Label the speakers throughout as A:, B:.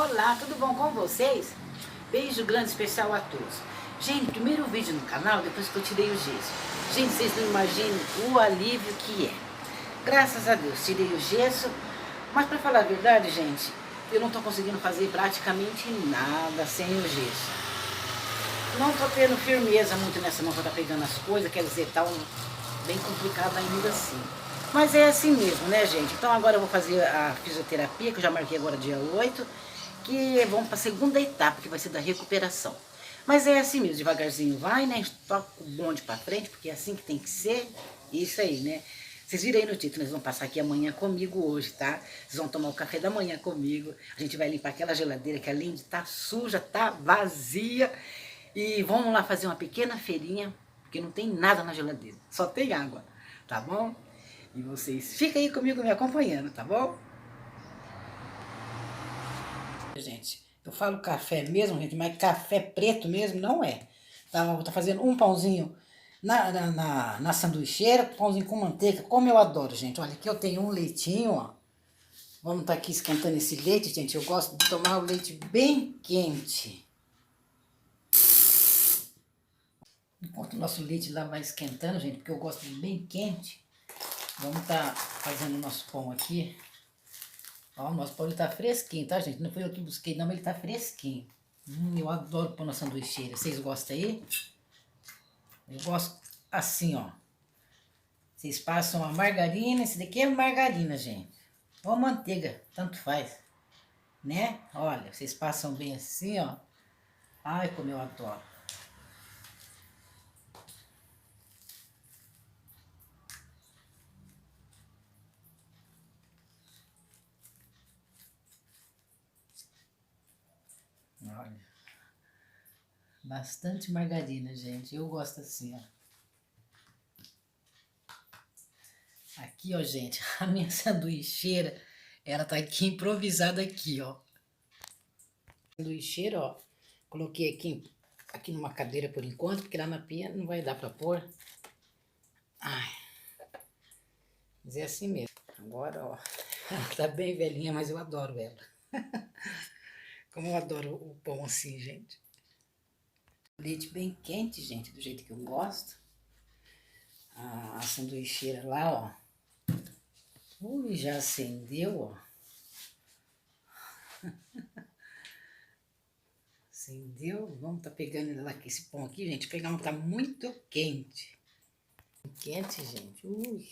A: Olá, tudo bom com vocês? Beijo grande especial a todos. Gente, primeiro vídeo no canal depois que eu tirei o gesso. Gente, vocês não imaginam o alívio que é. Graças a Deus, tirei o gesso. Mas para falar a verdade, gente, eu não estou conseguindo fazer praticamente nada sem o gesso. Não estou tendo firmeza muito nessa mão para estar pegando as coisas, quer dizer, tá bem complicado ainda assim. Mas é assim mesmo, né, gente? Então agora eu vou fazer a fisioterapia, que eu já marquei agora dia 8, que vamos para a segunda etapa, que vai ser da recuperação. Mas é assim mesmo, devagarzinho vai, né? Toca o bonde para frente, porque é assim que tem que ser. Isso aí, né? Vocês viram aí no título, eles vão passar aqui amanhã comigo hoje, tá? Vocês vão tomar o café da manhã comigo. A gente vai limpar aquela geladeira que além de estar suja, tá vazia. E vamos lá fazer uma pequena feirinha, porque não tem nada na geladeira, só tem água, tá bom? E vocês ficam aí comigo me acompanhando, tá bom? Gente, eu falo café mesmo, gente, mas café preto mesmo não é. Tá fazendo um pãozinho na sanduicheira, pãozinho com manteiga, como eu adoro, gente. Olha, aqui eu tenho um leitinho, ó. Vamos estar aqui esquentando esse leite, gente. Eu gosto de tomar o leite bem quente. Enquanto o nosso leite lá vai esquentando, gente, porque eu gosto de bem quente. Vamos estar fazendo o nosso pão aqui. Ó, o nosso pão está fresquinho, tá, gente? Não foi eu que busquei, não, mas ele tá fresquinho. Eu adoro pão na sanduicheira. Vocês gostam aí? Eu gosto assim, ó. Vocês passam a margarina. Esse daqui é margarina, gente. Ou manteiga, tanto faz. Né? Olha, vocês passam bem assim, ó. Ai, como eu adoro. Olha. Bastante margarina, gente. Eu gosto assim, ó. Aqui, ó, gente, a minha sanduicheira, ela tá aqui improvisada aqui, ó. Sanduicheira, ó, coloquei aqui numa cadeira por enquanto, porque lá na pia não vai dar pra pôr. Ai, mas é assim mesmo. Agora, ó, ela tá bem velhinha, mas eu adoro ela. Como eu adoro o pão assim, gente. Leite bem quente, gente, do jeito que eu gosto. A sanduicheira lá, ó. Ui, já acendeu, ó. Acendeu. Vamos tá pegando lá esse pão aqui, gente. Pegar um tá muito quente. Quente, gente. Ui.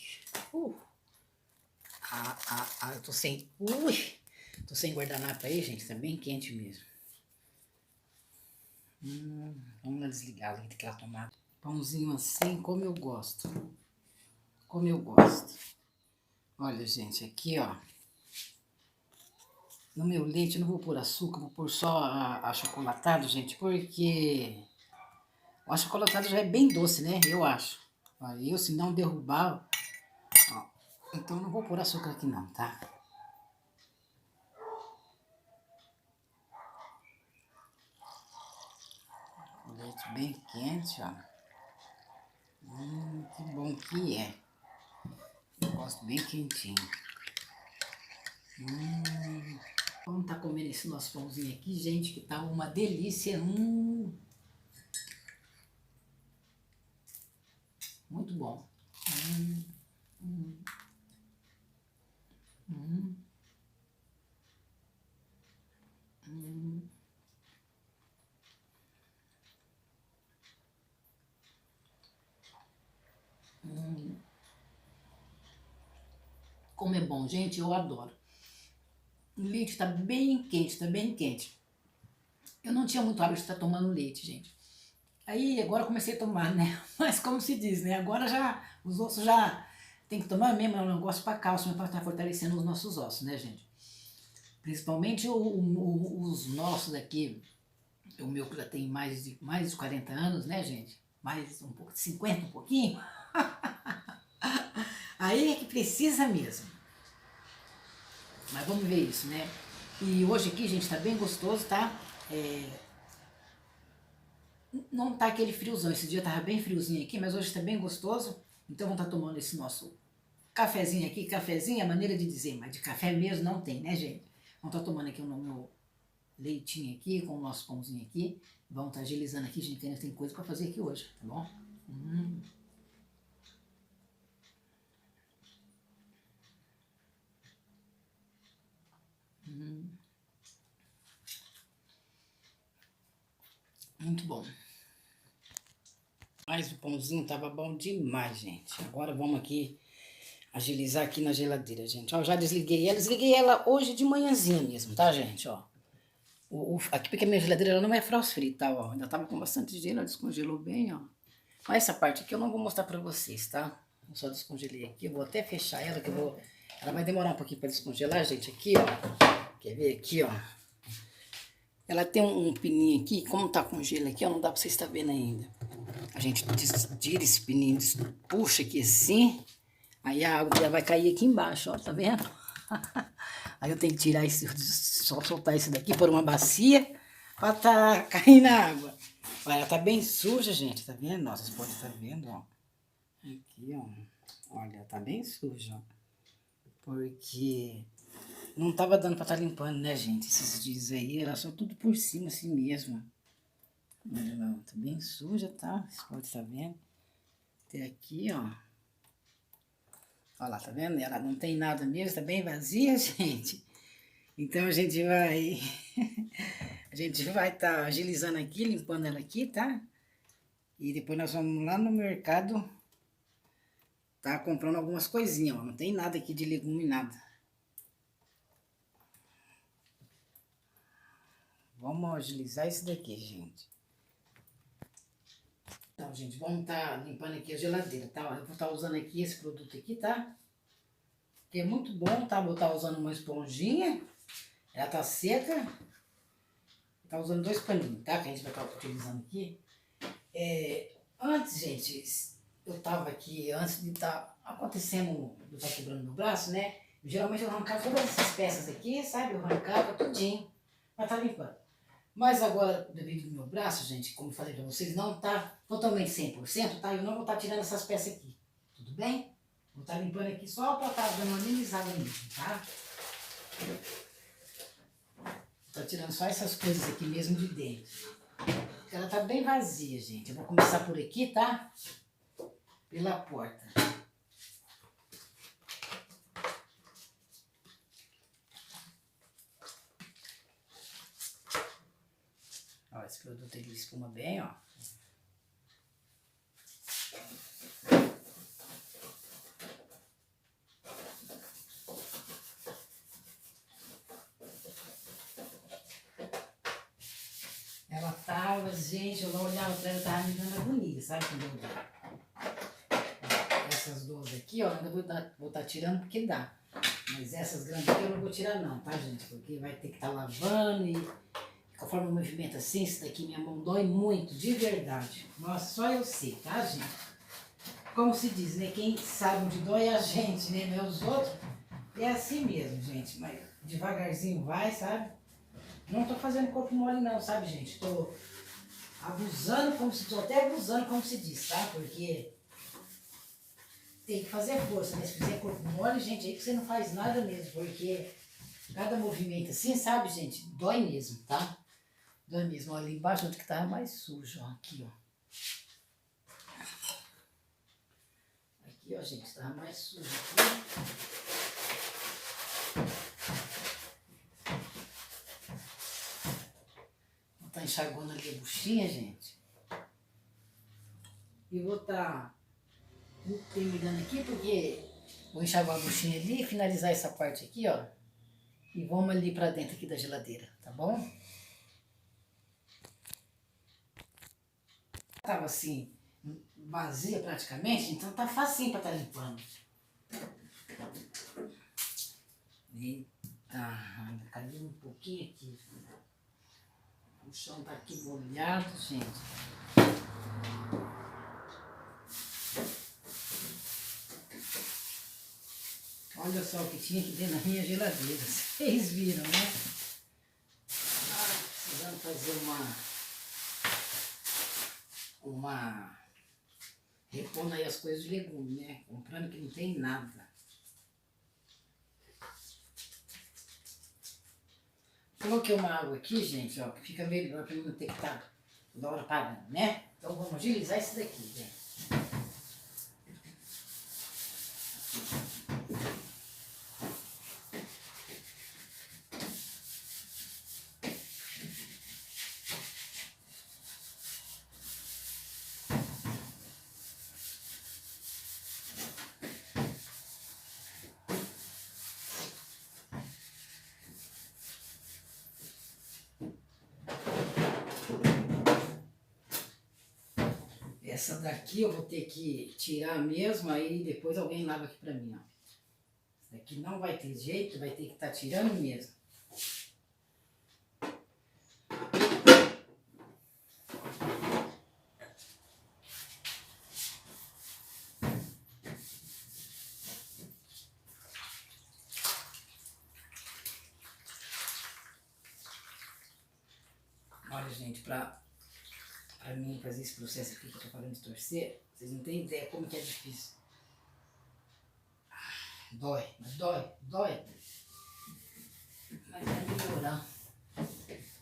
A: Eu tô sem. Ui. Tô sem guardanapo aí, gente. Tá bem quente mesmo. Vamos lá desligar aquela tomada. Pãozinho assim, como eu gosto. Como eu gosto. Olha, gente, aqui, ó. No meu leite, eu não vou pôr açúcar, vou pôr só achocolatado, gente, porque o achocolatado já é bem doce, né? Eu acho. Eu, se não derrubar, ó, então não vou pôr açúcar aqui não, tá? O leite bem quente, ó. Que bom que é. Eu gosto bem quentinho. Vamos tá comendo esse nosso pãozinho aqui, gente, que tá uma delícia. Muito bom. Como é bom, gente, eu adoro. O leite tá bem quente, tá bem quente. Eu não tinha muito hábito de estar tomando leite, gente. Aí agora eu comecei a tomar, né? Mas como se diz, né? Agora já, os ossos já tem que tomar mesmo, é um negócio para cálcio, para estar fortalecendo os nossos ossos, né, gente? Principalmente os nossos aqui, o meu que já tem mais de 40 anos, né, gente? Mais um pouco, 50 um pouquinho. Aí é que precisa mesmo. Mas vamos ver isso, né? E hoje aqui, gente, tá bem gostoso, tá? Não tá aquele friozão, esse dia tava bem friozinho aqui, mas hoje tá bem gostoso. Então vamos estar tomando esse nosso cafezinho aqui. Cafezinho é a maneira de dizer, mas de café mesmo não tem, né, gente? Vamos estar tomando aqui o meu leitinho aqui, com o nosso pãozinho aqui. Vamos estar agilizando aqui, gente, que ainda tem coisa para fazer aqui hoje, tá bom? Muito bom. Mas o pãozinho tava bom demais, gente. Agora vamos aqui agilizar aqui na geladeira, gente. Ó, já desliguei ela hoje de manhãzinha mesmo, tá, gente? Ó, aqui porque a minha geladeira ela não é frost free, tá? Ó, ainda tava com bastante gelo, ela descongelou bem, ó. Mas essa parte aqui eu não vou mostrar pra vocês, tá? Eu só descongelei aqui, eu vou até fechar ela, que eu vou... Ela vai demorar um pouquinho pra descongelar, gente, aqui, ó. Quer ver aqui, ó? Ela tem um pininho aqui, como tá com gelo aqui, ó, não dá pra vocês estar vendo ainda. A gente tira esse pininho, puxa aqui assim, aí a água já vai cair aqui embaixo, ó, tá vendo? Aí eu tenho que tirar esse, só soltar esse daqui por uma bacia pra tá caindo a água. Olha, ela tá bem suja, gente, tá vendo? Nossa, vocês podem estar vendo, ó. Aqui, ó. Olha, tá bem suja, ó. Porque não tava dando pra estar limpando, né, gente? Esses dias aí, era só tudo por cima, assim mesmo. Olha lá, tá bem suja, tá? Vocês podem estar vendo. Até aqui, ó. Olha lá, tá vendo? Ela não tem nada mesmo, tá bem vazia, gente. Então a gente vai... a gente vai estar agilizando aqui, limpando ela aqui, tá? E depois nós vamos lá no mercado, tá comprando algumas coisinhas, ó. Não tem nada aqui de legume, nada. Vamos agilizar isso daqui, gente. Então, gente, vamos estar limpando aqui a geladeira, tá? Eu vou estar usando aqui esse produto aqui, tá? Que é muito bom, tá? Vou estar usando uma esponjinha. Ela tá seca. Tá usando 2 paninhos, tá? Que a gente vai estar utilizando aqui. Antes, gente, eu tava aqui, antes de estar acontecendo, de eu estar quebrando meu braço, né? Geralmente eu arrancava todas essas peças aqui, sabe? Eu arrancava tudinho pra estar limpando. Mas agora, devido ao meu braço, gente, como eu falei pra vocês, não tá totalmente 100%, tá? Eu não vou estar tirando essas peças aqui, tudo bem? Vou estar limpando aqui só pra estar dando uma amenizada mesmo, tá? Tô tirando só essas coisas aqui mesmo de dentro. Ela tá bem vazia, gente. Eu vou começar por aqui, tá? Pela porta. Ó, esse produto ele espuma bem, ó. Ela tava, gente, eu não olhava pra ela, tava me dando agonia, sabe? Quando eu essas duas aqui, ó, ainda vou tá tirando porque dá. Mas essas grandes aqui eu não vou tirar não, tá, gente? Porque vai ter que estar lavando e conforme o movimento assim, esse daqui minha mão dói muito, de verdade. Nossa, só eu sei, tá, gente? Como se diz, né? Quem sabe onde dói é a gente, né? Não é os outros. É assim mesmo, gente. Mas devagarzinho vai, sabe? Não tô fazendo corpo mole não, sabe, gente? Tô abusando, tô até abusando, como se diz, tá? Porque tem que fazer força, né? Se fizer corpo mole, gente, aí que você não faz nada mesmo, porque cada movimento assim, sabe, gente? Dói mesmo, tá? Dói mesmo. Olha, ali embaixo onde que tava mais sujo, ó. Aqui, ó. Aqui, ó, gente, tava mais sujo aqui. Vou tá enxaguando ali a buchinha, gente. E vou tá terminando aqui, porque vou enxaguar a buchinha ali, finalizar essa parte aqui, ó. E vamos ali pra dentro aqui da geladeira, tá bom? Tava assim, vazia praticamente, então tá facinho pra tá limpando. Eita, ainda caiu um pouquinho aqui. O chão tá aqui molhado, gente. Olha só o que tinha aqui dentro da minha geladeira. Vocês viram, né? Precisando fazer repondo aí as coisas de legume, né? Comprando que não tem nada. Coloquei uma água aqui, gente, ó, que fica melhor para mim não ter que estar toda hora parando, né? Então vamos agilizar isso daqui, gente. Essa daqui eu vou ter que tirar mesmo, aí depois alguém lava aqui pra mim, ó. Essa daqui não vai ter jeito, vai ter que estar tirando mesmo. Olha, gente, pra mim fazer esse processo aqui que eu tô falando de torcer, vocês não têm ideia como que é difícil. Dói, mas dói. Mas vai melhorar,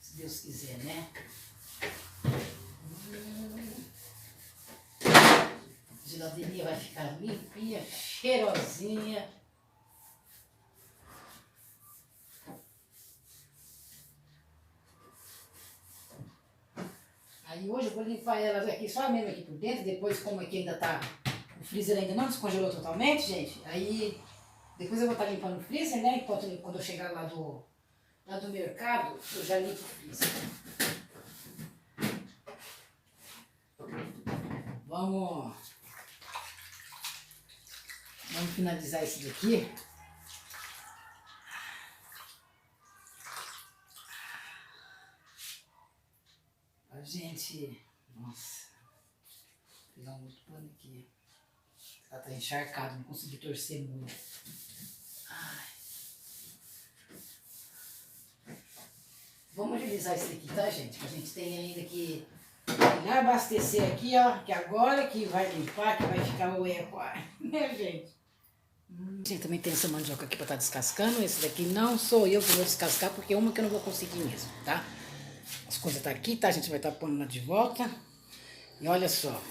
A: se Deus quiser, né? A geladeirinha vai ficar limpinha, cheirosinha. Aí hoje eu vou limpar elas aqui, só mesmo aqui por dentro, depois como aqui ainda tá, o freezer ainda não descongelou totalmente, gente, aí depois eu vou estar limpando o freezer, né, enquanto quando eu chegar lá do mercado, eu já limpo o freezer. Vamos finalizar isso daqui. A gente, nossa, vou pegar um outro pano aqui. Ela tá encharcada, não consegui torcer muito. Ai. Vamos agilizar isso aqui, tá, gente? Que a gente tem ainda que abastecer aqui, ó, que agora que vai limpar, que vai ficar o eco, né, gente? A gente também tem essa mandioca aqui pra estar descascando. Esse daqui não sou eu que vou descascar, porque é uma que eu não vou conseguir mesmo, tá? As coisas tá aqui, tá? A gente vai estar pondo ela de volta. E olha só.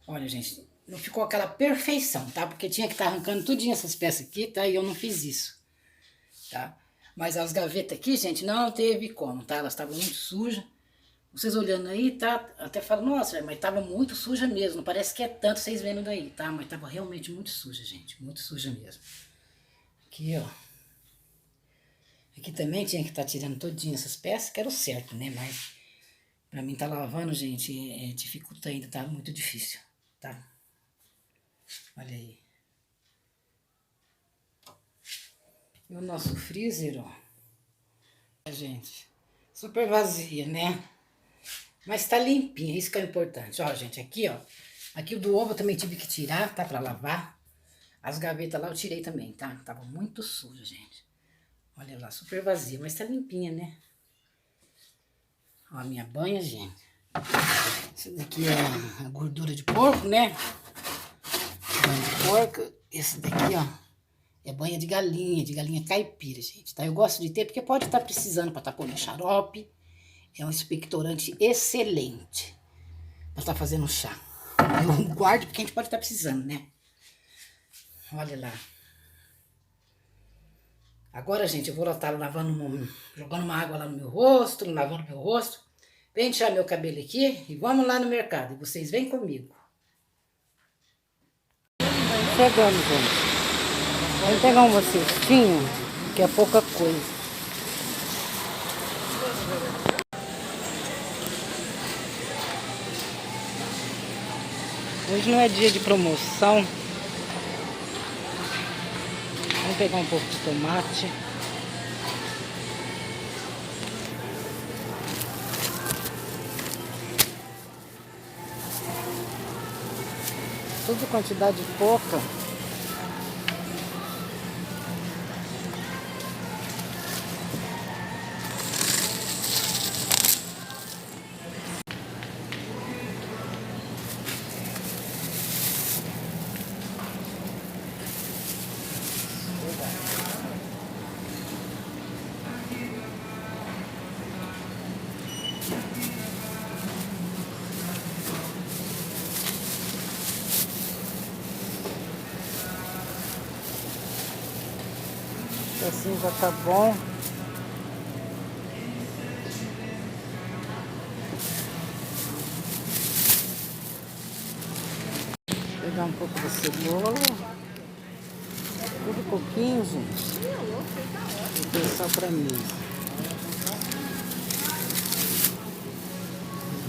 A: Olha, gente, não ficou aquela perfeição, tá? Porque tinha que estar arrancando tudinho essas peças aqui, tá? E eu não fiz isso, tá? Mas as gavetas aqui, gente, não teve como, tá? Elas estavam muito sujas. Vocês olhando aí, tá? Até falam, nossa, mas tava muito suja mesmo. Não parece que é tanto vocês vendo daí, tá? Mas tava realmente muito suja, gente. Muito suja mesmo. Aqui, ó. Aqui também tinha que estar tirando todinho essas peças, que era o certo, né? Mas pra mim tá lavando, gente, dificulta ainda, tá muito difícil, tá? Olha aí. E o nosso freezer, ó. Gente, super vazia, né? Mas tá limpinha, isso que é importante. Ó, gente, aqui, ó. Aqui o do ovo eu também tive que tirar, tá? Pra lavar. As gavetas lá eu tirei também, tá? Tava muito suja, gente. Olha lá, super vazia, mas tá limpinha, né? Ó, a minha banha, gente. Esse daqui é a gordura de porco, né? Banha de porco. Esse daqui, ó, é banha de galinha caipira, gente, tá? Eu gosto de ter porque pode estar precisando pra estar pondo xarope. É um expectorante excelente pra estar fazendo chá. Eu guardo porque a gente pode estar precisando, né? Olha lá. Agora, gente, eu vou estar lavando, jogando uma água lá no meu rosto, lavando meu rosto, pentear meu cabelo aqui e vamos lá no mercado. E vocês vêm comigo. Chegando, gente. Vou pegar um cestinho, que é pouca coisa. Hoje não é dia de promoção. Vamos pegar um pouco de tomate. Tudo quantidade pouca. Assim já tá bom. Vou pegar um pouco de cebola. Tudo pouquinho, gente. Vou ter só pra mim.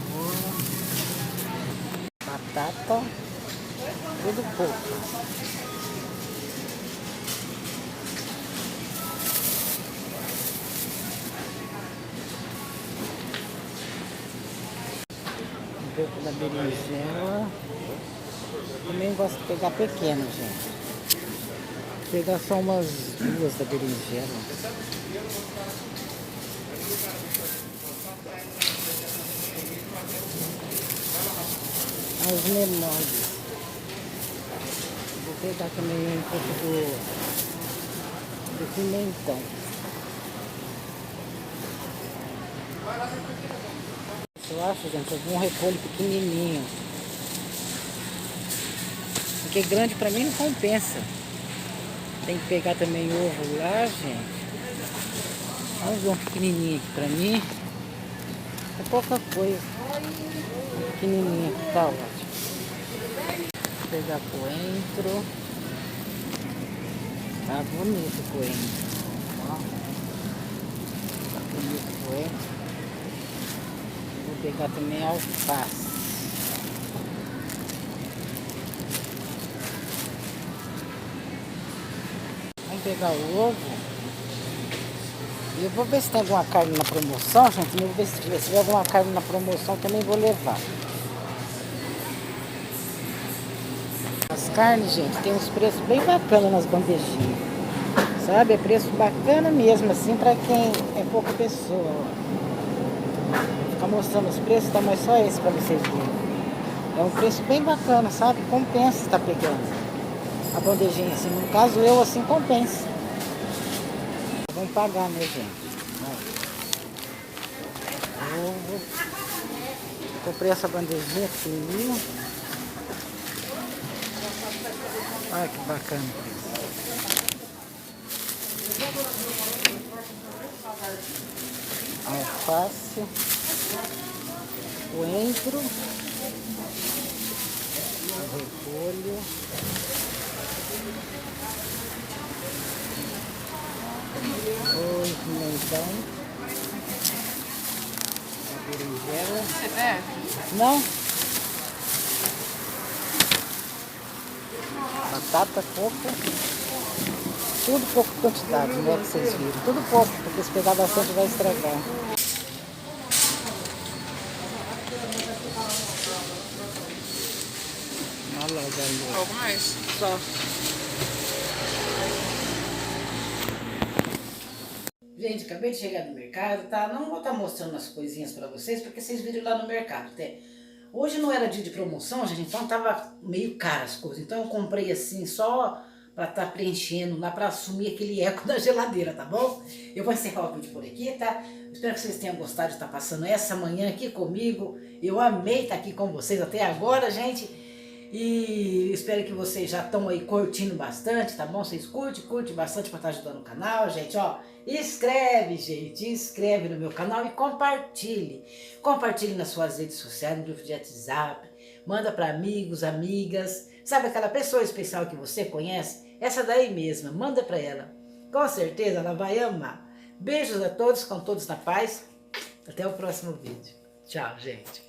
A: Cebola. Batata. Tudo pouco. Um pouco da berinjela. Também gosto de pegar pequeno, gente. Vou pegar só umas 2 da berinjela. As menores. Vou pegar também um pouco do pimentão. Eu acho, gente, algum repolho pequenininho. Porque grande pra mim não compensa. Tem que pegar também ovo lá, gente. Vamos ver um pequenininho aqui pra mim. É pouca coisa. Pequenininho aqui, tá ótimo. Vou pegar coentro. Tá bonito o coentro. Ó. Tá bonito o coentro. Vou pegar também alface. Vamos pegar o ovo. E eu vou ver se tem alguma carne na promoção, gente. Eu vou ver se tiver alguma carne na promoção, também vou levar. As carnes, gente, tem uns preços bem bacanas nas bandejinhas. Sabe? É preço bacana mesmo, assim, pra quem é pouca pessoa. Vou ficar mostrando os preços, tá? Mas só esse pra vocês verem. É um preço bem bacana, sabe? Compensa estar pegando a bandejinha, assim. No caso, eu, assim, compensa. Vamos pagar, né, gente? Ovo. Comprei essa bandejinha pequenininha. Olha que bacana. Alface. Coentro. Repolho. Oi, pimentão. Berinjela.
B: Você bebe?
A: Não. Batata, coco. Tudo pouca quantidade, né? Que vocês viram. Tudo pouco, porque se pegar bastante vai estragar. Olha lá, galera.
B: Algo mais?
A: Só. Gente, acabei de chegar do mercado, tá? Não vou estar mostrando as coisinhas pra vocês, porque vocês viram lá no mercado, tá? Hoje não era dia de promoção, gente, então tava meio caro as coisas. Então eu comprei assim, só pra estar preenchendo lá, pra assumir aquele eco da geladeira, tá bom? Eu vou encerrar o vídeo por aqui, tá? Espero que vocês tenham gostado de estar passando essa manhã aqui comigo. Eu amei estar aqui com vocês até agora, gente. E espero que vocês já estão aí curtindo bastante, tá bom? Vocês curte bastante para estar ajudando o canal, gente, ó. Inscreve no meu canal e compartilhe. Compartilhe nas suas redes sociais, no grupo de WhatsApp. Manda para amigos, amigas. Sabe aquela pessoa especial que você conhece? Essa daí mesma, manda para ela. Com certeza ela vai amar. Beijos a todos, com todos na paz. Até o próximo vídeo. Tchau, gente.